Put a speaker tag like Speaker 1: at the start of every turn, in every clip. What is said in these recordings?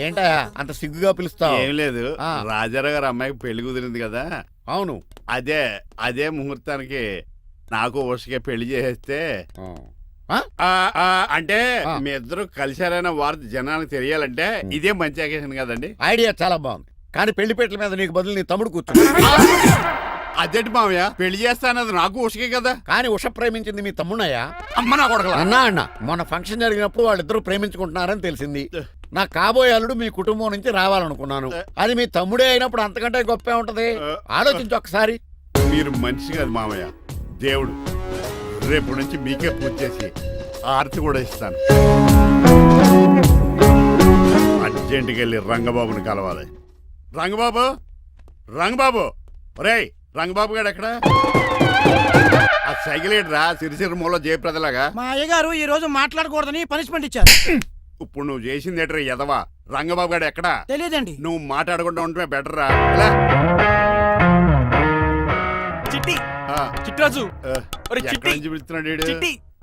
Speaker 1: ఏంటా అంత సిగ్గుగా పిలుస్తావు?
Speaker 2: ఏం లేదు, రాజారావు గారు అమ్మాయికి పెళ్లి కుదిరింది కదా.
Speaker 1: అవును.
Speaker 2: అదే ముహూర్తానికి నాకు ఉషకే పెళ్లి చేసేస్తే అంటే మీ ఇద్దరు కలిశారైన వార్త జనానికి తెలియాలంటే ఇదే మంచి అకేషన్ కదండి.
Speaker 1: ఐడియా చాలా బాగుంది, కానీ పెళ్లిపేటల మీద నీకు బదులు నీ తమ్ముడు కూర్చో.
Speaker 2: అదేంటి మామయ్య, పెళ్లి చేస్తానది నాకు ఉషకే కదా.
Speaker 1: కానీ ఉష ప్రేమించింది మీ తమ్ముడయ్యా.
Speaker 2: అమ్మ నా కొడక
Speaker 1: అన్న మొన్న ఫంక్షన్ జరిగినప్పుడు వాళ్ళిద్దరూ ప్రేమించుకుంటున్నారని తెలిసింది. నా కాబోయే అల్లుడు మీ కుటుంబం నుంచి రావాలనుకున్నాను. అది మీ తమ్ముడే అయినప్పుడు అంతకంటే గొప్పే ఉంటది. ఆలోచించు ఒక్కసారి.
Speaker 2: మీరు మనిషి కాదు మామయ్య, దేవుడు. రేపు నుంచి మీకే పూజ చేసి ఆర్తి కూడా ఇస్తాను. అర్జెంటుకి వెళ్ళి రంగబాబుని కలవాలి. రంగబాబు ఒరేయ్, రంగబాబు గారు ఎక్కడ? ఆ సైకిల్ రా సిరిసిరి మూల జయప్రదలాగా.
Speaker 3: మా అయ్యగారు ఈ రోజు మాట్లాడకూడదని పనిష్మెంట్ ఇచ్చారు.
Speaker 2: ఇప్పుడు నువ్వు చేసింది ఎట్రా ఎదవా? రంగబాబు గారు ఎక్కడా?
Speaker 3: తెలియదండి.
Speaker 2: నువ్వు మాట్లాడకుండా ఉంటే బెటర్ రా.
Speaker 4: చిట్టి చిట్రాజు
Speaker 2: పిలుస్తున్నాడు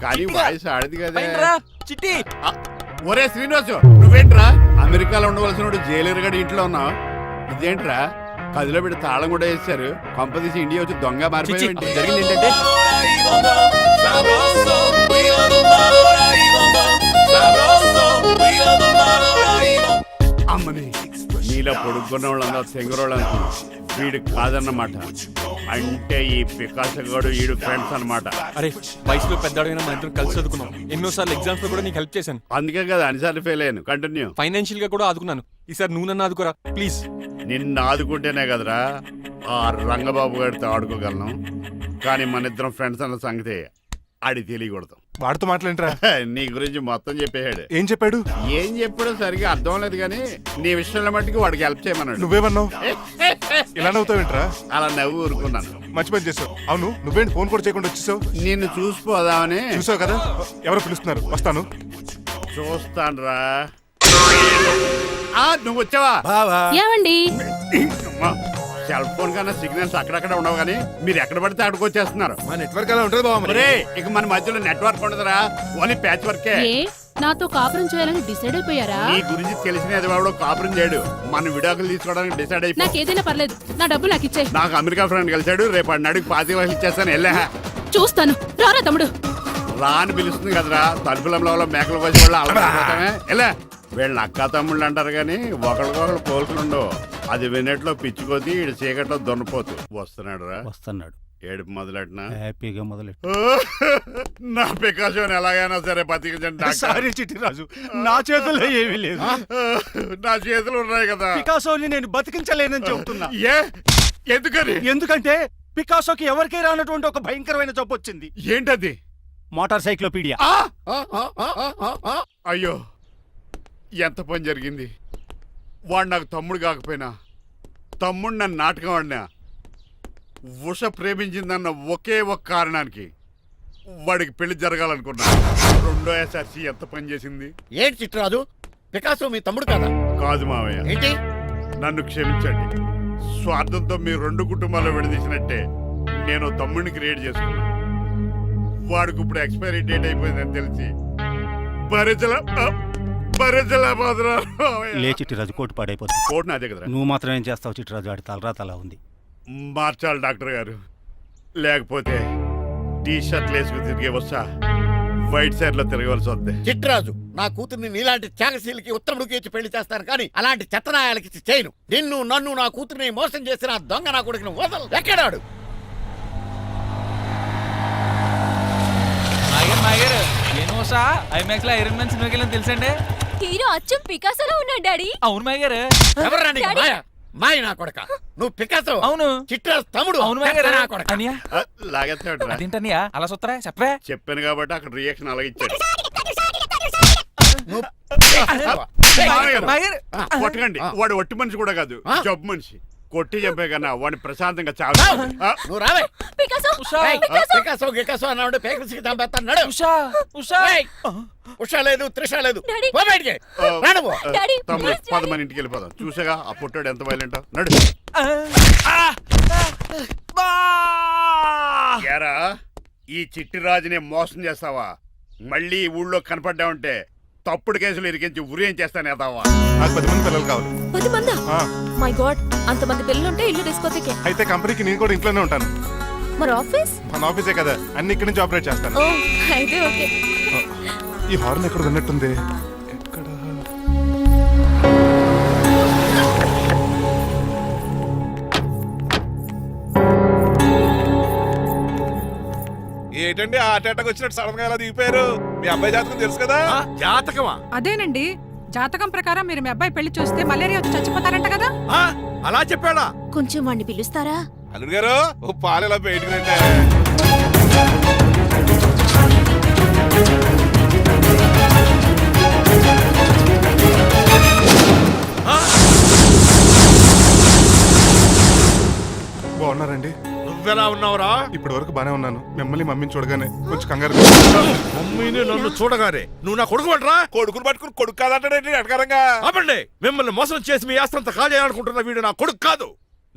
Speaker 2: కానీ వాయిస్ ఆడది కదా.
Speaker 4: చిట్టి
Speaker 2: ఒరే శ్రీనివాసు, నువ్వేంట్రా అమెరికాలో ఉండవలసిన జైలర్ గడి ఇంట్లో ఉన్నావు? ఇదేంట్రా కదిలో పెట్టి తాళం కూడా వేశారు. కంపదీసి ఇండియా వచ్చి దొంగ మారిపోయింది.
Speaker 4: జరిగింది ఏంటంటే
Speaker 2: అమ్మని నీలో పొడుక్కున్న వాళ్ళందరూ తెంగరోళ్ళు అనుకున్నా. వీడు కాదన్నమాట. అంటే ఈ పికాసగాడు వీడు ఫ్రెండ్స్ అనమాట.
Speaker 4: అరే వయసులో పెద్దవాడైనా మన ఇద్దరు కలిసి చదువుకున్నాం. ఎన్నోసార్లు ఎగ్జామ్స్ లో కూడా నీకు హెల్ప్ చేశాను.
Speaker 2: అందుకే కదా అన్నిసార్లు ఫెయిల్ అయ్యాను. కంటిన్యూ.
Speaker 4: ఫైనాన్షియల్ గా కూడా ఆదుకున్నాను. ఈసారి నువ్వు నన్ను ఆదుకోరా ప్లీజ్.
Speaker 2: నిన్ను ఆదుకుంటేనే కదరా ఆ రంగబాబు గారితో ఆడుకోగలను. కానీ మన ఇద్దరం ఫ్రెండ్స్ అన్న సంగతి ఆడి తెలియకూడదు.
Speaker 5: వాడితో మాట్లాడరా?
Speaker 2: నీ గురించి మొత్తం చెప్పేశాడు.
Speaker 5: ఏం చెప్పాడు?
Speaker 2: ఏం చెప్పాడో సరిగా అర్థం లేదు, కానీ నీ విషయంలో మట్టుకు వాడికి హెల్ప్ చేయమన్నాడు.
Speaker 5: నువ్వేమన్నావు? ఇలా నవ్వుతావేంట్రా?
Speaker 2: అలా నవ్వు ఊరుకున్నాను.
Speaker 5: మంచి పని చేసావు. అవును, నువ్వేంటి ఫోన్ కూడా చేయకుండా వచ్చేసావు?
Speaker 2: నిన్ను చూసిపోదామని.
Speaker 5: చూసావు కదా, ఎవరు పిలుస్తున్నారు, వస్తాను.
Speaker 2: చూస్తానురా. నువ్వు వచ్చావా?
Speaker 6: ఏమండి,
Speaker 2: సెల్ ఫోన్ కన్నా సిగ్నల్స్ అక్కడక్కడ ఉండవు, కానీ మీరు ఎక్కడ పడితే అక్కడికి వచ్చేస్తున్నారు.
Speaker 5: మా నెట్వర్క్ అలా ఉంటుంది బాబు.
Speaker 2: ఇక మన మధ్యలో నెట్వర్క్ ఉండదురా, ఓన్లీ ప్యాచ్ వర్కే.
Speaker 6: నాతో కాపురం చేయాలని డిసైడ్ అయిపోయారా?
Speaker 2: నీ గురించి తెలిసిన ఎదవాడు కాపురం చేయడు. మన విడాకులు తీసుకోవడానికి డిసైడ్ అయిపోయి.
Speaker 6: నాకు ఏదైనా పర్లేదు, నా డబ్బు నాకు ఇచ్చే.
Speaker 2: నాకు అమెరికా ఫ్రెండ్ కలిసాడు, రేపు అడిగి 25 లక్షలు ఇచ్చేస్తాను. వెళ్ళా
Speaker 6: చూస్తాను. రారా తమ్ముడు.
Speaker 2: రాని పిలుస్తుంది కదరా, తలుపులంలో మేకలు కోసి వాళ్ళు అలవాటమే. ఎలా వీళ్ళని అక్క తమ్ముళ్ళు అంటారు, కానీ ఒకరికొకరు పోల్చుండవు. అది వినట్లో పిచ్చుకోతి, ఇటు చీకట్లో దొన్నపోతు. వస్తున్నాడు రా.
Speaker 7: వస్తున్నాడు.
Speaker 2: ఏడుపు మొదలెట్నా?
Speaker 7: హ్యాపీగా మొదలెట్టు.
Speaker 2: నా పికాసోని ఎలాగైనా సరే బతికించండి.
Speaker 5: సారీ చిట్టిరాజు, నా చేతుల్లో ఏమీ లేదు.
Speaker 2: నా చేతులు ఉన్నాయి కదా.
Speaker 5: పికాసోని నేను బతికించలేనని చెబుతున్నా.
Speaker 2: ఎందుకని?
Speaker 5: ఎందుకంటే పికాసోకి ఎవరికీ రానటువంటి ఒక భయంకరమైన జబ్బు వచ్చింది.
Speaker 2: ఏంటది?
Speaker 5: Motor cyclopaedia.
Speaker 2: అయ్యో, ఎంత పని జరిగింది. వాడు నాకు తమ్ముడు కాకపోయినా, తమ్ముడు నన్ను నాటకం ఆడినా, ఉష ప్రేమించిందన్న ఒకే ఒక కారణానికి వాడికి పెళ్లి జరగాలనుకున్నా. రెండో ఎస్ఆర్సి ఎంత పని చేసింది.
Speaker 1: ఏంటి చిట్రాజు, పికాసో మీ తమ్ముడు కదా?
Speaker 2: కాదు మావయ్య.
Speaker 1: ఏంటి?
Speaker 2: నన్ను క్షమించండి. స్వార్థంతో మీ రెండు కుటుంబాలు విడదీసినట్టే నేను తమ్ముడిని క్రియేట్ చేసుకున్నా. వాడికి ఇప్పుడు ఎక్స్పైరీ డేట్ అయిపోయిందని తెలిసి
Speaker 7: లే చిట్టిరాజు, కోటు పాడైపోతుంది.
Speaker 2: కోట్ నాదే కదా.
Speaker 7: నువ్వు మాత్రం ఏం చేస్తావు చిట్టిరాజు? ఆడి తలరా తలా ఉంది.
Speaker 2: మార్చాలి డాక్టర్ గారు, లేకపోతే టీ షర్ట్లు వేసుకుని తిరిగే వస్తా వైట్ సైడ్ లో తిరగవలసి వద్దే.
Speaker 1: చిట్రాజు, నా కూతుర్ని నీలాంటి త్యాగశీలకి ఉత్తముడికి ఇచ్చి పెళ్లి చేస్తాను, కానీ అలాంటి చెత్తనాయాలకి ఇచ్చి చేయను. నిన్ను నన్ను నా కూతుర్ని మోసం చేసిన దొంగ నా కొడుకుని వదలు. ఎక్కడాడు?
Speaker 4: ఐమాక్స్ లో ఐరన్ మ్యాన్ సినిమాకి వెళ్ళని తెలుసండి.
Speaker 6: హీరో అచ్చం పికాసోలో ఉన్నాడు డాడీ.
Speaker 4: అవును మాయ గారు.
Speaker 1: ఎవరా నీకు మాయ? మాయ నా కొడక. నువ్వు పికాసో.
Speaker 4: అవును.
Speaker 1: చిట్రాజు తమ్ముడు.
Speaker 4: అవును మాయ గారు.
Speaker 1: నా కొడక.
Speaker 2: లాగేస్తాడు.
Speaker 4: అదేంటన్నయ్య అలా చూస్తారా? చెప్పే.
Speaker 2: చెప్పాను కాబట్టి అక్కడ రియాక్షన్ అలాగే ఇచ్చాడు. కొట్టకండి, వాడు ఒట్టి మనిషి కూడా కాదు, జబ్బు మనిషి. కొట్టి చెప్పే కన్నా వాడిని ప్రశాంతంగా చావు.
Speaker 1: నువ్వు రావే. పికాసో గికాసో అన్నాడు, పేకల్సికి చంపేస్తాడు. ఉషా లేదు, త్రిష లేదు.
Speaker 2: తమ్ముడు 10 మంది ఇంటికి వెళ్ళిపోదాం. చూసాగా ఆ పుట్టాడు ఎంత వైలెంట్. నడు. ఈ చిట్టిరాజుని మోసం చేస్తావా? మళ్ళీ ఊళ్ళో కనపడ్డావంటే తప్పుడు కేసులు ఇరికించి ఉరేం చేస్తాను ఎదావా.
Speaker 8: నాకు 10 మంది పిల్లలు కావాలి.
Speaker 6: 10 మందా?
Speaker 8: ఆ,
Speaker 6: మై గాడ్, అంతమంది పిల్లలుంటే ఇల్లు డిస్కోతికే.
Speaker 8: అయితే కంపెనీకి నేను కూడా ఇంట్లోనే ఉంటాను.
Speaker 6: మరి ఆఫీస్?
Speaker 8: మన ఆఫీసే కదా, అన్ని ఇక్కడి నుంచి ఆపరేట్ చేస్తాను.
Speaker 6: ఓ అయితే ఓకే.
Speaker 8: ఈ హార్న్ ఎక్కడ విన్నట్టుంది. ఎక్కడ?
Speaker 9: ఏంటండి ఆ అటాక్ వచ్చినట్టు సడన్ గా ఎలా దిగిపోయారు? మీ అబ్బాయి జాతకం తెలుసు కదా?
Speaker 5: జాతకమా?
Speaker 10: అదేనండి, జాతకం ప్రకారం మీరు మీ అబ్బాయి పెళ్లి చూస్తే మలేరియా వచ్చి చచ్చిపోతారంట కదా.
Speaker 5: అలా చెప్పాడా?
Speaker 6: కొంచెం వాడిని పిలుస్తారా?
Speaker 9: అల్లుడు గారు ఓ పాలు ఇలా బయటకు రండి.
Speaker 8: బాగున్నారండి?
Speaker 5: నువ్వెలా ఉన్నావురా?
Speaker 8: ఇప్పటి వరకు బానే ఉన్నాను. మిమ్మల్ని మమ్మీని చూడగానే కొంచెం కంగారు.
Speaker 5: మమ్మీని నన్ను చూడగానే నువ్వు నా కొడుకు అంటరా?
Speaker 9: కొడుకుని పట్టుకుని కొడుకు కాదంటాడేంటి అడగారంగా?
Speaker 5: ఆపండి, మిమ్మల్ని మోసం చేసి మీ ఆస్తంతా కాజేయాలనుకుంటున్న వీడు నా కొడుకు కాదు.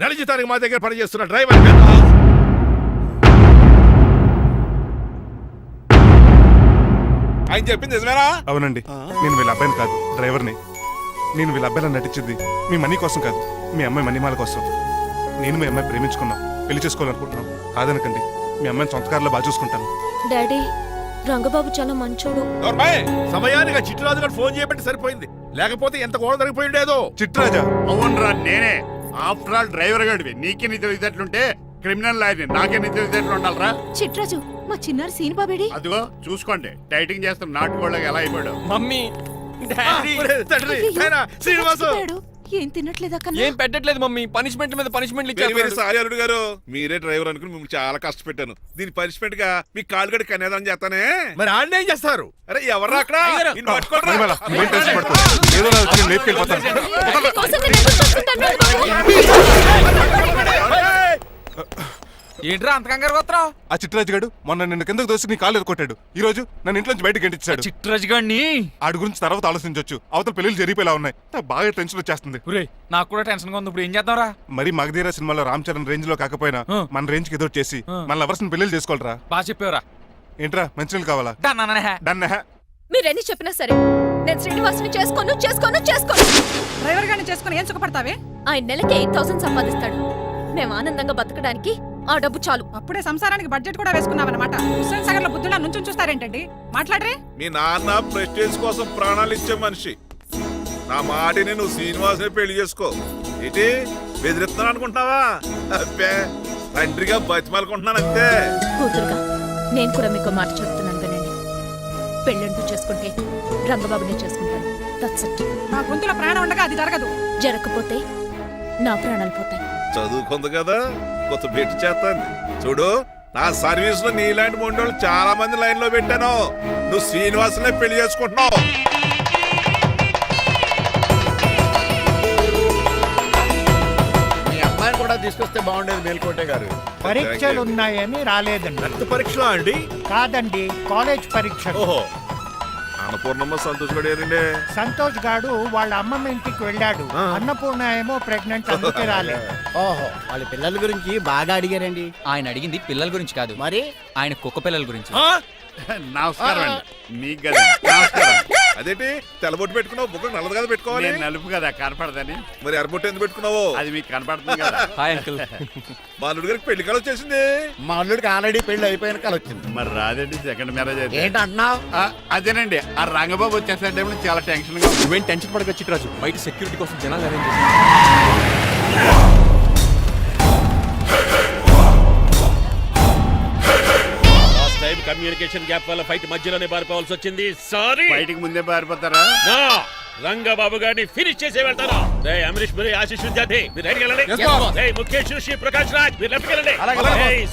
Speaker 5: నెల జీతానికి మా దగ్గర పనిచేస్తున్న డ్రైవర్.
Speaker 9: ఆయన చెప్పింది నిజమేనా?
Speaker 8: అవునండి, నేను వీళ్ళ అబ్బాయిని కాదు, డ్రైవర్ని. నేను వీళ్ళ అబ్బాయిలా నటించింది మీ మనీ కోసం కాదు, మీ అమ్మాయి మణిమాల కోసం. నేను మీ అమ్మాయి ప్రేమించుకున్నాం, పెళ్లి చేసుకోవాలనుకుంటున్నాం. కాదనకండి, మీ అమ్మాయిని సొంత కారులో బాగా చూసుకుంటాను.
Speaker 6: డాడీ, రంగబాబు చాలా మంచోడు.
Speaker 9: నోర్మయ్!
Speaker 5: సమయానికి చిట్టురాజు గారు ఫోన్ చేయబట్టి సరిపోయింది, లేకపోతే ఎంత గోడ జరిగిపోయి ఉండేదో.
Speaker 8: చిట్రాజా?
Speaker 2: అవునరా నేనే. ఆఫ్టర్ ఆల్ డ్రైవర్ గడివి. నీకే నీ తెలివితేటలుంటే క్రిమినల్ లాయర్ని, నాకే నీ తెలివితేటలు ఉండాలరా.
Speaker 6: చిట్రాజు, మా చిన్నారి సీన్ బాబేడి.
Speaker 2: అదిగో చూసుకోండి, డైటింగ్ చేస్తున్న నాటుకోళ్ళకి ఎలా అయిపోయాడు.
Speaker 4: మమ్మీ, డాడీ,
Speaker 5: తండ్రి, నాయనా, శ్రీనివాసు.
Speaker 6: ఏం తినట్లేదా
Speaker 4: ఏం పెట్టట్లేదు మమ్మీ. పనిష్మెంట్ మీద పనిష్మెంట్లు
Speaker 9: వెరీ వెరీ
Speaker 4: ఇచ్చారు.
Speaker 9: సారీ అల్లుడు గారు, మీరే డ్రైవర్ అనుకుని మిమ్మల్ని చాలా కష్టపెట్టాను. దీని పనిష్మెంట్ గా మీ కాలు గడి కన్యాదానం చేస్తానే.
Speaker 5: మరి ఆడిని ఏం చేస్తారు?
Speaker 9: అరే ఎవర్రా అక్కడ? నిన్ను పట్టుకోరా.
Speaker 8: మణిమాల, నువ్వేం టెన్షన్ పడకు. ఏదో నా వచ్చి నేను లేపుకెళ్ళిపోతాను.
Speaker 4: ఏంట్రా అంత కంగారు పోతున్నావు?
Speaker 8: ఆ చిట్రాజు గాడు మొన్న నిన్ను కిందకు దోసి నీ కాలు కొట్టాడు. ఈ రోజు నన్ను ఇంట్లోంచి బయటకు గెంటించాడు.
Speaker 4: చిట్రాజు గారిని
Speaker 8: ఆడి గురించి తర్వాత ఆలోచించవచ్చు. అవతల పెళ్లిళ్ళు జరిగిపోయేలా ఉన్నాయి. నాకు బాగా టెన్షన్ వచ్చేస్తుంది.
Speaker 4: నాకు కూడా టెన్షన్ గా ఉంది. ఇప్పుడు ఏం చేద్దాంరా?
Speaker 8: మరి మగధీర సినిమాలో రామ్ చరణ్ రేంజ్ లో కాకపోయినా మన రేంజ్ కి ఏదో ఒకటి చేసి మన లవర్స్ పెళ్లి చేసుకోవాలరా.
Speaker 4: బాగా చెప్పేవరా.
Speaker 8: ఏంట్రా మంచినీళ్ళు కావాలా? డన్.
Speaker 6: మీరెన్ని చెప్పినా సరే నేను శ్రీనివాసుని చేసుకోను.
Speaker 10: డ్రైవర్ గారిని చేసుకుని ఏం సుఖపడతావే?
Speaker 6: ఆయన నెలకి 8,000 సంపాదిస్తాడు. మేము ఆనందంగా బతకడానికి ఆ డబ్బు చాలు.
Speaker 10: అప్పుడే సంసారానికి బడ్జెట్ కూడా వేసుకున్నావన్నమాట. హుస్సేన్ సాగర్ లో బుద్ధులా నుంచుని చూస్తారేంటండి? మాట్లాడరే.
Speaker 9: మీ నాన్న ప్రెస్టేజ్ కోసం ప్రాణాలు ఇచ్చే మనిషి. నా మాటిని నువ్వు శ్రీనివాసుని పెళ్లి చేసుకో. ఏంటి బెదిరిస్తున్నాను అనుకుంటున్నావా? అబ్బే, తండ్రిగా బతిమాలకుంటున్నాను అంతే.
Speaker 6: కూతురుగా నేను కూడా మీకు మాట చెప్తున్నాను వినండి. పెళ్ళంటూ చేసుకుంటే రంగబాబునే చేసుకుంటాను. That's it.
Speaker 10: నా గొంతులో ప్రాణం ఉండగా అది జరగదు.
Speaker 6: జరగకపోతే నా ప్రాణాలు పోతాయి.
Speaker 9: చదువుకుంది కదా, కొత్త భేటీ చేస్తాను. చూడు, నా సర్వీస్ లో నీలాంటి మొండోళ్ళు చాలా మంది లైన్ లో పెట్టాను. నువ్వు శ్రీనివాసునే పెళ్లి చేసుకుంటున్నావు.
Speaker 1: మీ అమ్మాయిని కూడా తీసుకొస్తే బాగుండేది మేల్కోటే గారు.
Speaker 3: పరీక్షలు ఉన్నాయని రాలేదండి.
Speaker 5: రక్త పరీక్షలా అండి?
Speaker 3: కాదండి, కాలేజ్ పరీక్ష.
Speaker 9: ఓహో, అన్నపూర్ణమ్మ సంతోష్ కూడా ఏరండి.
Speaker 3: సంతోష్ గాడు వాళ్ళ అమ్మమ్మ ఇంటికి వెళ్ళాడు. అన్నపూర్ణ ఏమో ప్రెగ్నెంట్, అందుకే రాలేదు.
Speaker 11: ఓహో, వాళ్ళ పిల్లల గురించి బాగా అడిగారండి.
Speaker 12: ఆయన అడిగింది పిల్లల గురించి కాదు,
Speaker 11: మరి
Speaker 12: ఆయన కుక్క పిల్లల గురించి.
Speaker 2: నమస్కారం అండి. మీకు కదా నమస్కారం.
Speaker 9: అదేంటి తెల్లబొట్టు పెట్టుకున్నావు? బుక్కలు నల్లది కదా పెట్టుకోవాలి.
Speaker 2: నేను నలుపు కదా కనపడదని.
Speaker 9: మరి ఎర్రబొట్టు ఎందుకు పెట్టుకున్నావు?
Speaker 2: అది మీకు కనపడుతుంది కదా.
Speaker 4: Hi uncle.
Speaker 9: మా అల్లుడు గారికి పెళ్లి కాలం వచ్చేసింది.
Speaker 1: మా అల్లుడికి ఆల్రెడీ పెళ్లి అయిపోయిన కాలం వచ్చింది.
Speaker 2: మరి రాదండి, సెకండ్ మ్యారేజ్ అయితే.
Speaker 1: ఏంటంటున్నావు?
Speaker 2: అదేనండి, ఆ రంగబాబు వచ్చేసరికి చాలా టెన్షన్ గా ఉంది.
Speaker 4: నువ్వేం టెన్షన్ పడక చిట్రాజు. బయట సెక్యూరిటీ కోసం జనాలు అరేంజ్ చేశారు.
Speaker 5: కమ్యూనికేషన్ గ్యాప్ వల్ల ఫైట్ మధ్యలోనే పారిపోవాల్సి వచ్చింది. సారీ.
Speaker 2: బయటికి ముందే పారిపోతారా?
Speaker 5: రంగబాబు గారిని ఫినిష్ చేసి వెళ్తాను. అమరీష్ పురి, ఆశీష్ విద్యార్థి మీరు రైట్ వెళ్ళండి. ముఖేష్ శ్రీ ప్రకాష్ రాజ్ మీరు లెఫ్ట్ వెళ్ళండి.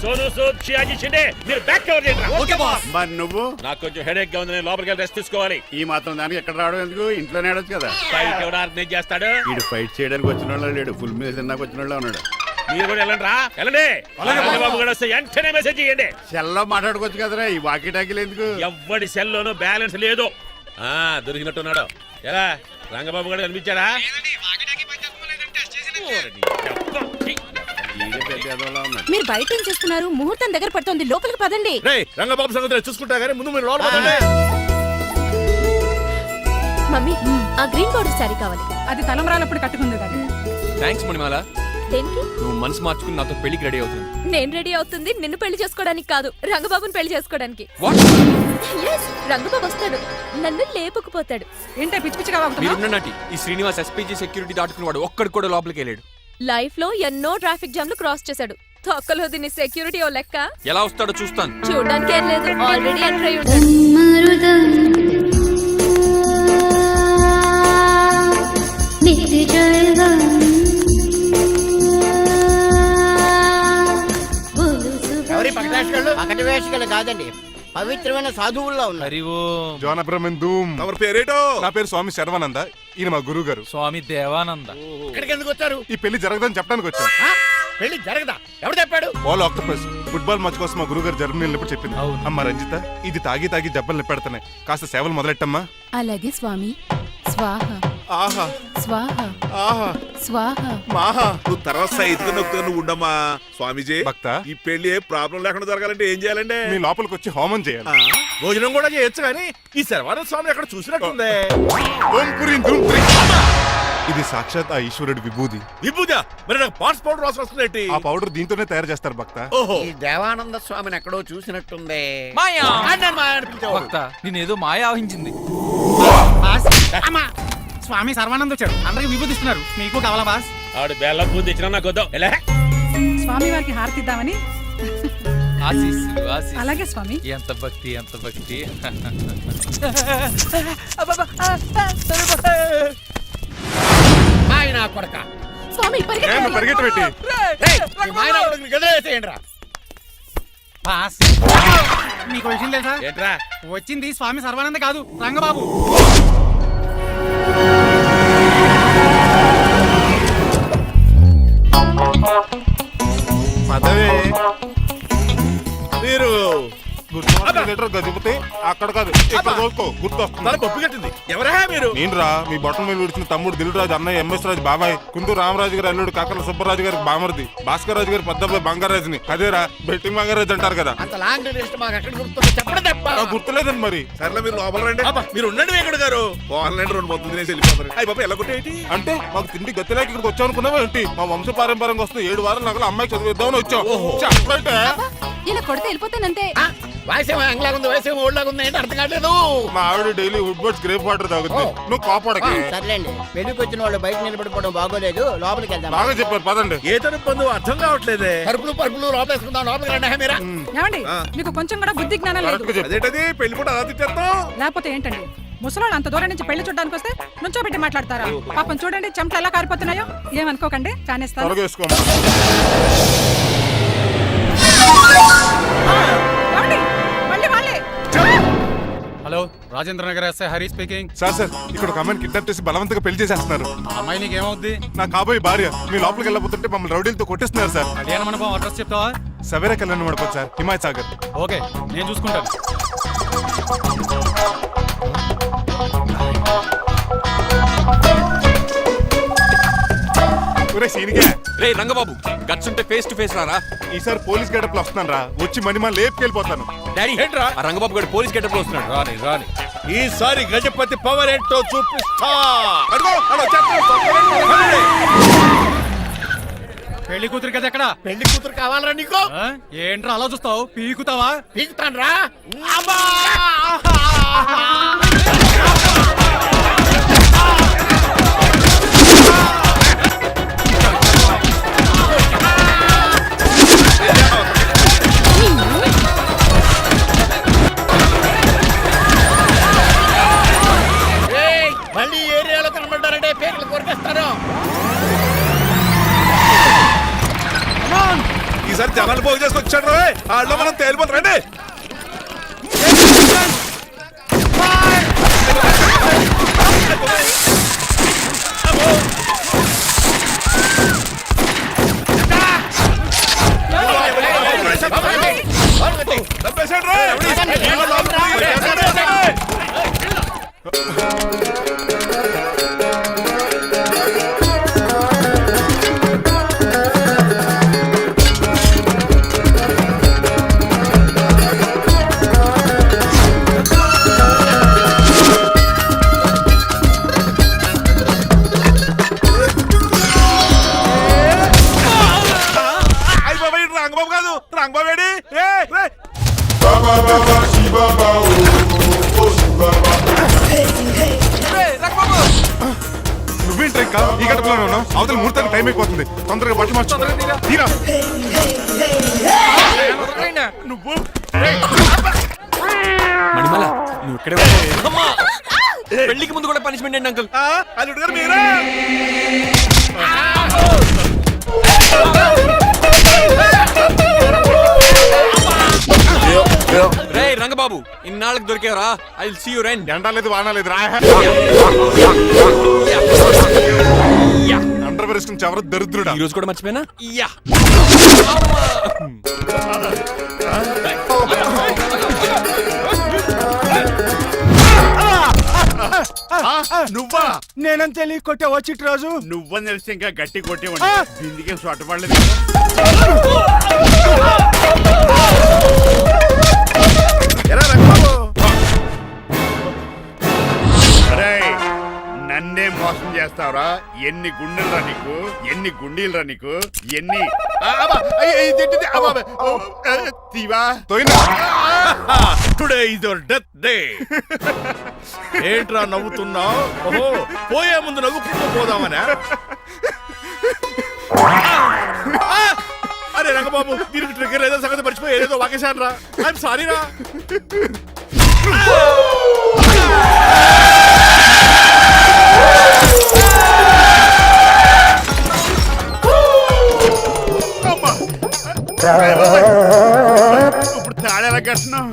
Speaker 5: సోను సూద్ షియాజీ షిండే మీరు బ్యాక్ కవర్ చేయండి.
Speaker 2: మరి నువ్వు?
Speaker 5: నాకు కొంచెం హెడేక్ గా ఉంది, నేను లోపలికి వెళ్ళి రెస్ట్ తీసుకోవాలి.
Speaker 2: ఈ మాత్రం దానికి ఎక్కడ రావడం ఎందుకు? ఇంట్లోనే ఆడొచ్చు కదా.
Speaker 5: ఫైట్ ఎవడు ఆర్గనైజ్ చేస్తాడు?
Speaker 2: వీడు ఫైట్ చేయడానికి వచ్చిన వాళ్ళు లేడు, ఫుల్ మీద తిన్నాక వచ్చిన వాళ్ళు ఉన్నాడు.
Speaker 5: మీరు కూడా వెళ్ళండి రా, వెళ్ళండి. రంగబాబు గారు వస్తే వెంటనే మెసేజ్ చేయండి.
Speaker 2: సెల్లో మాట్లాడుకోవచ్చు కదరా, ఈ వాకీ టాకీలు ఎందుకు?
Speaker 5: ఎవ్వడి సెల్లోనూ బ్యాలెన్స్ లేదు. దొరికినట్టున్నాడు. ఎలా రంగబాబు గారు కనిపించారా?
Speaker 6: మీరు బయట ఏం చేస్తున్నారు? ముహూర్తం దగ్గర పడుతుంది, లోపలికి పదండి.
Speaker 5: రంగబాబు సంగతి చూసుకుంటా గానీ ముందు మీరు లోపల పదండి.
Speaker 6: మమ్మీ ఆ గ్రీన్ బార్డర్ శారీ కావాలి.
Speaker 10: అది తలంబ్రాలప్పుడు కట్టుకుంది కదా.
Speaker 4: థ్యాంక్స్ మణిమాల.
Speaker 6: దేనికి?
Speaker 4: నువ్వు మనసు మార్చుకుని నాతో పెళ్లికి రెడీ అవుతుంది.
Speaker 6: నేను రెడీ అవుతుంది నిన్ను పెళ్లి చేసుకోవడానికి కాదు, రంగబాబుని పెళ్లి చేసుకోవడానికి. Yes, రంగబాబు వస్తాడు, నన్ను లేపుకుపోతాడు.
Speaker 10: ఏంటే పిచ్చి పిచ్చిగా వాగుతున్నావ్?
Speaker 4: మీరున్నటి ఈ శ్రీనివాస్ ఎస్పీజీ సెక్యూరిటీ దాటుకుని వాడు ఒక్కడికి కూడా లోపలికి వెళ్ళాడు.
Speaker 6: లైఫ్ లో ఎన్నో ట్రాఫిక్ జామ్లు క్రాస్ చేశాడు. తొక్కలో దీన్ని సెక్యూరిటీ ఓ లెక్క.
Speaker 4: ఎలా వస్తాడో చూస్తాను.
Speaker 6: చూడడానికి ఏం లేదు, ఆల్రెడీ ఎంటర్ అయి ఉంటాడు.
Speaker 1: ఎవరి పక్కదాసుగాళ్ళు?
Speaker 11: పకటి వేషగాళ్ళు కాదండి, పవిత్రమైన సాధువుల్లో ఉన్నారు.
Speaker 8: జోన బ్రహ్మం
Speaker 9: తమరి పేరేటో?
Speaker 8: నా పేరు స్వామి శర్వానంద, ఈయన మా గురువు గారు.
Speaker 12: స్వామి దేవానంద.
Speaker 1: ఇక్కడికి ఎందుకు వచ్చారు?
Speaker 8: ఈ పెళ్లి జరగదని చెప్పడానికి వచ్చాం.
Speaker 1: ఆ? పెళ్లి జరగదా? ఎవరు చెప్పాడు?
Speaker 8: వాల్ ఆక్టోపస్ ఫుట్బాల్ మ్యాచ్ కోసం మా గురువు గారు జర్మనీ వెళ్ళినప్పుడు చెప్పింది. అమ్మ రంజిత, ఇది తాగి తాగి జబ్బలు నిప్పెడుతున్నాయి, కాస్త సేవలు మొదలెట్టమ్మా.
Speaker 6: అలాగే స్వామి. స్వాహ
Speaker 9: ఆహా
Speaker 6: స్వాహ
Speaker 9: ఆహా
Speaker 6: స్వాహ.
Speaker 9: మాహా, నువ్వు తర్వాత సైతుగా నొక్కుగా నువ్వు ఉండమ్మా. స్వామీజీ,
Speaker 8: భక్త,
Speaker 9: ఈ పెళ్లి ఏ ప్రాబ్లం లేకుండా జరగాలంటే ఏం చేయాలండి?
Speaker 8: మీ లోపలికి వచ్చి హోమం చేయాలి.
Speaker 9: భోజనం కూడా చేయొచ్చు కానీ ఈ శర్వానంద స్వామి ఎక్కడ చూసినట్టుంది.
Speaker 8: ఓం పురీం ధూమ్ పురీం. ఇది సాక్షాత్ ఆ ఈశ్వరుడి విభూది.
Speaker 9: విభూజ, మరి నాకు పాట్స్ పౌడర్ వాసన వస్తుంది.
Speaker 8: ఆ పౌడర్ దీంతోనే తయారు చేస్తారు భక్త.
Speaker 9: ఓహో,
Speaker 1: ఈ దేవానంద స్వామిని ఎక్కడో చూసినట్టుంది.
Speaker 12: మాయా
Speaker 1: నన్ను మాయ అని పిలిచేవాడు.
Speaker 12: భక్త నేనేదో మాయ ఆవహించింది.
Speaker 11: స్వామి సర్వానంద్ వచ్చాడు, అందరికి విభూతిస్తున్నారు. మీకు కావాలా బాస్?
Speaker 5: ఆడు బెల్లం బుద్ధి ఇచ్చినా నాకు వద్దాం. ఎలా?
Speaker 10: స్వామి వారికి హారతి ఇద్దామని.
Speaker 12: ఆశీస్సులు ఆశీస్సులు.
Speaker 10: అలాగే స్వామి.
Speaker 12: ఎంత భక్తి ఎంత భక్తి.
Speaker 1: మాయ నా కొడక.
Speaker 6: స్వామి
Speaker 8: పరిగెట్టు పెట్టి
Speaker 1: మాయ నా కొడుకుని గదిలేసేయండి రా.
Speaker 11: బాస్, మీకు విషయం తెలుసా?
Speaker 5: ఏంట్రా?
Speaker 11: వచ్చింది స్వామి సర్వానంద కాదు, రంగబాబు.
Speaker 9: మదవే మీరు
Speaker 8: గదిపితే అక్కడ కాదు, ఇక్కడ చూసుకో, గుర్తొస్తుంది.
Speaker 9: తల పప్పు కట్టింది. ఎవరా మీరు?
Speaker 8: నేను రా, మీ బొట్టల మీద విడిచిన తమ్ముడు దిల్రాజు, అన్నయ్య ఎంఎస్ రాజు బాబాయ్, కుందూరు రామరాజు గారి అల్లుడు కాకల సుబ్బరాజు గారి బామర్ది, భాస్కర్ రాజు గారి పెద్దబ్బాయి బంగారాజుని. అదేరా బెట్టింగ్ బంగారాజు అంటారు కదా.
Speaker 1: అంత లాంగ్ లిస్ట్ మాకు ఎక్కడ గుర్తుంది చెప్పడం తప్ప.
Speaker 8: గుర్తులేదండి మరి.
Speaker 9: సర్లే మీరు లోపల రండి. మీరు ఉండండి వెంకట గారు. ఆన్లైన్ 2 మొత్తం తినేసి వెళ్ళిపోతారు. అయ్యి బాబా ఎలా కొట్టేటి
Speaker 8: అంటే మాకు తిండి గతిలేక ఇక్కడికి వచ్చాం అనుకున్నావా ఏంటి? మా వంశ పారంపర్యంగా వస్తున్న 7 వారాలు నగలు అమ్మాయికి చదివిద్దామని వచ్చాం. చెప్పంటే
Speaker 6: ఇలా కొడితే వెళ్ళిపోతానంతే.
Speaker 1: వయసేమో యంగ్లాగా ఉంది, వయసేమో ఓల్డ్లాగా ఉంది, ఏంటి అర్థం కావట్లేదు.
Speaker 8: మా ఆవిడ డైలీ వుడ్ బర్డ్స్ గ్రేప్ వాటర్ తాగుతుంది, నువ్వు కాపాడకి.
Speaker 11: సర్లేండి, పెళ్లికి వచ్చిన వాళ్ళు బయట నిలబడిపోవడం బాగోలేదు, లోపలికి వెళ్దాం.
Speaker 8: బాగా చెప్పారు, పదండి.
Speaker 9: ఏ తరపు అర్థం కావట్లేదే.
Speaker 1: పరుపులు పరుపులు లోపలేసుకుందాం, లోపలికి రండి. మీరా
Speaker 10: ఏమండి, మీకు కొంచెం కూడా బుద్ధి జ్ఞానం లేదు.
Speaker 8: కరెక్ట్గా చెప్పు.
Speaker 9: అదేంటది పెళ్లి కూడా అలా తిట్టేస్తాం.
Speaker 10: లేకపోతే ఏంటండి, ముసలాళ్ళు అంత దూరం నుంచి పెళ్లి చూడడానికి వస్తే నుంచోబెట్టి మాట్లాడతారా? పాపం చూడండి చెమటలు ఎలా కారిపోతున్నాయో. ఏమనుకోకండి, కానిస్తాను.
Speaker 8: త్వరగా వేసుకోమ్మా.
Speaker 10: ఏమండి, మళ్ళీ వాళ్ళే.
Speaker 11: Hello, Rajendra Nagar SI Hari speaking.
Speaker 8: Sir ఇక్కడ ఒక అమ్మాయిని కిడ్నాప్ చేసి బలవంతంగా పెళ్లి చేసేస్తున్నారు.
Speaker 11: ఆ అమ్మాయి నీకేమవుద్ది?
Speaker 8: నా కాబోయే భార్య. మీ లోపలికి వెళ్ళబోతుంటే మమ్మల్ని రౌడీలతో కొట్టిస్తున్నారు సార్.
Speaker 11: కళ్యాణ మండపం అడ్రస్ చెప్తావా?
Speaker 8: సవేరా కళ్యాణ్ మండపం సార్, హిమాయత్ సాగర్.
Speaker 11: ఓకే, నేను చూసుకుంటాను.
Speaker 4: రే రంగబాబు, గట్స్ ఉంటే ఫేస్ టు ఫేస్ రారా.
Speaker 8: ఈసారి పోలీస్ గెటప్ లో వస్తున్నాను రా, వచ్చి మణిమా లేపుకెళ్ళిపోతాను.
Speaker 4: డాడీ ఏంట్రా? ఆ రంగబాబు గారు పోలీస్ గెటప్ లో వస్తున్నాడు.
Speaker 5: రాని రాని ఈసారి గజపతి పవర్ ఏంటో చూపిస్తా.
Speaker 9: అడుగో అలా చెప్పు.
Speaker 11: పెళ్లి కూతురు కదా ఎక్కడ?
Speaker 1: పెళ్లి కూతురు కావాలరా నీకు?
Speaker 11: ఏంట్రా అలా చూస్తావు? పీకుతావా?
Speaker 1: పీకుతాను రా. మళ్ళీ ఏరియాలో కనబడ్డారంటే పేర్లు కొరికేస్తారు.
Speaker 9: ఈసారి జనాలు పోగు చేసుకొచ్చాడు. వాళ్ళు మనం తేలిపోతారండి.
Speaker 8: నువ్వేంటి ఇంకా ఈ గడపలోనే ఉన్నావు? అవతల ముహూర్తానికి టైం అయిపోతుంది. తొందరగా బట్టలు మార్చు. తీరా.
Speaker 2: నువ్వు
Speaker 4: మణిమాల నువ్వు ఇక్కడే ఉన్నావు. అమ్మా! పెళ్లికి ముందు కూడా పనిష్మెంట్ ఏంటి అంకుల్?
Speaker 9: అల్లుడు గారు మీరా?
Speaker 4: రే రంగబాబు ఇన్నాళ్ళకి దొరికేవరా? I will see you friend.
Speaker 8: ఎండా లేదు వాన లేదు రా. అండర్ వేసుకుని ఎవరు దరిద్రుడా?
Speaker 4: ఈ రోజు కూడా మర్చిపోయినా? యా
Speaker 2: నువ్వా?
Speaker 3: నేనని తెలియ కొట్టావా చిట్రాజు?
Speaker 2: నువ్వని తెలిసి ఇంకా గట్టి కొట్టేవాడి బిందికే సొట్టపడలేదు.
Speaker 9: ఎరా రంగబాబు,
Speaker 2: అరేయ్, నన్నే మోసం చేస్తావురా? ఎన్ని గుండెలరా నీకు, ఎన్ని గుండీలరా నీకు, ఎన్ని తీవా?
Speaker 9: Today is your death day. ఏంట్రా నవ్వుతున్నావు? ఓహో, పోయే ముందు నవ్వుకుంటూ పోదామనా? అరే రంగబాబు, దీనికి ట్రిగ్గర్ ఏదో సంగతి మర్చిపోయి ఏదో వాకేశాను రా. ఐఎమ్ సారీ రా.
Speaker 2: ఇప్పుడు తాడేలా కట్టినావు?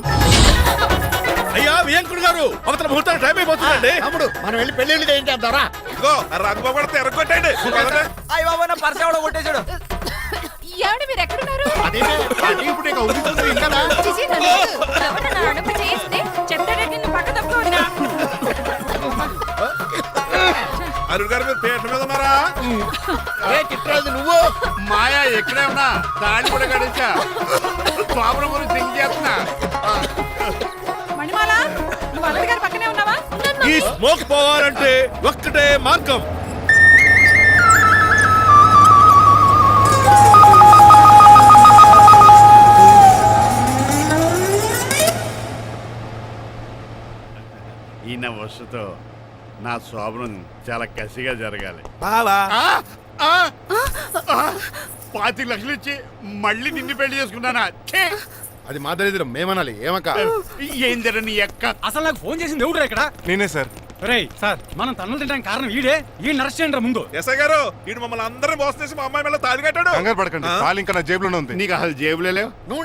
Speaker 9: అయ్యా వియంకుడు గారు, అవతల ముహూర్తానికి టైం అయిపోతుందండి.
Speaker 1: తమ్ముడు మనం వెళ్ళి పెళ్లి చేయించేద్దారా?
Speaker 9: ఇదిగో ఆ రంగబాబు కూడా తెరగొట్టండి.
Speaker 6: ఏమండి మీరు ఎక్కడున్నారు?
Speaker 2: ఇప్పుడు ఇక ఉద్యోగం ఇంకా
Speaker 6: చిచి, నన్ను ఎవరన్నా అడుగు చేయిస్తే చెప్తాడంటే నువ్వు పక్క తప్పుకోండి.
Speaker 9: అల్లుడు గారు మీరు పేట మీద ఉన్నారా?
Speaker 1: చిట్రాజు నువ్వు
Speaker 2: మాయా ఎక్కడే ఉన్నా తాళి కూడా కడిచా ప్రాబ్లం గురించి థింక్ చేస్తున్నా.
Speaker 10: మణిమాల నువ్వు అల్లుడి గారి పక్కనే ఉన్నావా?
Speaker 9: ఈ స్మోక్ పోవాలంటే ఒక్కటే మార్గం.
Speaker 2: ఈయన వస్తుతో నా శోభనం చాలా కసిగా జరగాలి.
Speaker 9: బావా
Speaker 2: 25 లక్షలు ఇచ్చి మళ్ళీ నిన్ను పెళ్లి చేసుకున్నానా? ఛే!
Speaker 9: అది మా దరిద్రం, మేమనాలి ఏమక్క?
Speaker 2: ఏం జర నీ ఎక్క
Speaker 3: అసలు నాకు ఫోన్ చేసింది ఎవరు ఇక్కడ?
Speaker 8: నేనే సార్.
Speaker 3: రేయ్ సార్, మనం తన్నులు తినడానికి కారణం ఈడే. ఈ నరసేంద్ర ముందు
Speaker 9: ఎస్ఐ గారు, వీడు మమ్మల్ని అందరినీ మోసం చేసి మా అమ్మాయి మీద తాళి కట్టాడు.
Speaker 8: కంగారు పడకండి, తాళి ఇంకా నా జేబులోనే ఉంది.
Speaker 2: నీకు అసలు జేబులే లేవు.
Speaker 1: నువ్వు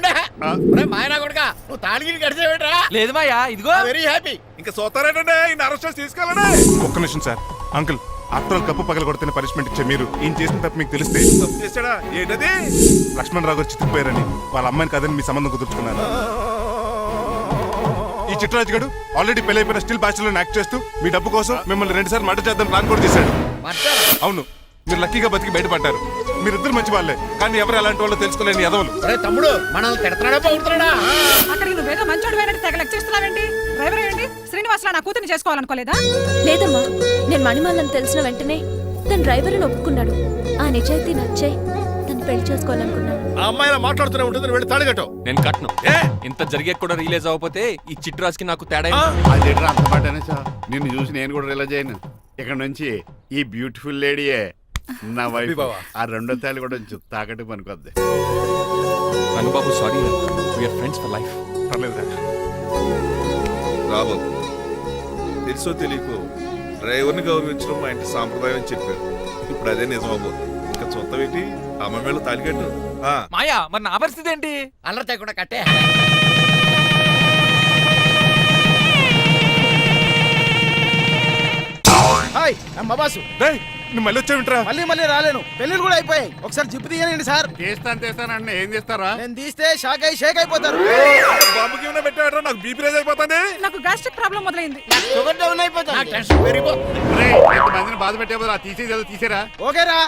Speaker 1: మాయనా కొడుకా, నువ్వు తాళగిరి గడిచేవేట్రా?
Speaker 12: లేదు మాయా, ఇదిగో
Speaker 1: వెరీ హ్యాపీ.
Speaker 9: ఇంకా సోతారేటండి, ఈ అరెస్ట్ చేసి తీసుకెళ్ళండి.
Speaker 8: ఒక్క నిమిషం sir. Uncle, after all cup పగల కొడితేనే పనిష్మెంట్ ఇచ్చే మీరు ఈయన చేసిన తప్పు మీకు తెలిస్తే
Speaker 9: తప్పు చేశాడా? ఏంటది?
Speaker 8: లక్ష్మణ్ రావు గారు చితికిపోయారని వాళ్ళ అమ్మాయిని కదని మీ సంబంధం కుదుర్చుకున్నాను. ఈ చిట్రాజు గడు ఆల్రెడీ పెళ్ళైపోయిన స్టిల్ బ్యాచులర్ యాక్ట్ చేస్తూ మీ డబ్బు కోసం మిమ్మల్ని 2 సార్లు మర్డర్ చేద్దాం ప్లాన్ కూడా చేశాడు. అవును, మీరు లక్కీగా బతికి బయటపడ్డారు. మీరిద్దరు మంచి వాళ్ళే, కానీ ఎవరు అలాంటి వాళ్ళు తెలుసుకోలేని ఎదవలు.
Speaker 1: అరే తమ్ముడు, మనల్ని తిడతాడా పోతున్నాడా?
Speaker 10: అక్కడికి నువ్వేదో మంచోడు పోయినట్టు తెగ లెక్చేస్తున్నావేంటి? డ్రైవర్ ఏంటి? శ్రీనివాసలా నా కూతుర్ని చేసుకోవాలనుకోలేదా?
Speaker 6: లేదమ్మా, నేను మణిమాలని తెలిసిన వెంటనే తన డ్రైవర్ని ఒప్పుకున్నాడు. ఆ నిజాయితీ నచ్చే తను పెళ్లి చేసుకోవాలనుకున్నాను.
Speaker 9: ఆ అమ్మాయి ఇలా మాట్లాడుతూనే ఉంటుంది, వెళ్ళి తాళి కట్టు.
Speaker 4: నేను కట్ను. ఇంత జరిగే కూడా రియలైజ్ అవ్వకపోతే ఈ చిట్రాజ్కి నాకు తేడా
Speaker 2: అదేట్రా అంత పాట అనేసా? నిన్ను చూసి నేను కూడా రిలైజ్ అయ్యాను. ఇక్కడ నుంచి ఈ బ్యూటిఫుల్ లేడీయే నా వైఫ్. ఆ రెండో తాళి కూడా తాకట్టు పనికొద్ది.
Speaker 4: Rangababu sorry, we are friends for life.
Speaker 8: పర్లేదురా.
Speaker 9: రాబాబు, తెలుసో తెలియకో డ్రైవర్ని గౌరవించడం మా ఇంటి సాంప్రదాయం అని చెప్పారు. ఇప్పుడు అదే నిజమాబు. ఇంకా చూద్దాం ఏంటి? అమ్మ మీద తాలికట్టు.
Speaker 12: మాయా, మరి నా పరిస్థితి ఏంటి?
Speaker 1: అల్లరి తగ్గకుండా కట్టే.
Speaker 11: హాయ్ అమ్మ బాసు.
Speaker 8: డేయ్, నువ్వు మళ్ళీ వచ్చావింట్రా?
Speaker 11: మళ్ళీ రాలేను. పెళ్ళిళ్ళు కూడా అయిపోయాయి. ఒకసారి జిప్పు తీయనండి సార్.
Speaker 2: తీస్తానంటే ఏం చేస్తారా?
Speaker 11: నేను తీస్తే షేక్ అయిపోతారు.
Speaker 9: బాంబుకి ఏమైనా పెట్టాడరా? నాకు బీపీ రేజ్ అయిపోతుంది.
Speaker 10: నాకు గ్యాస్ట్రిక్ ప్రాబ్లం మొదలైంది.
Speaker 11: షుగర్ డౌన్ అయిపోతాను.
Speaker 1: నాకు టెన్షన్ పెరిగిపోతుంది.
Speaker 2: మందిని బాధ పెట్టే తీసేది తీసేరా?
Speaker 11: ఓకేరా.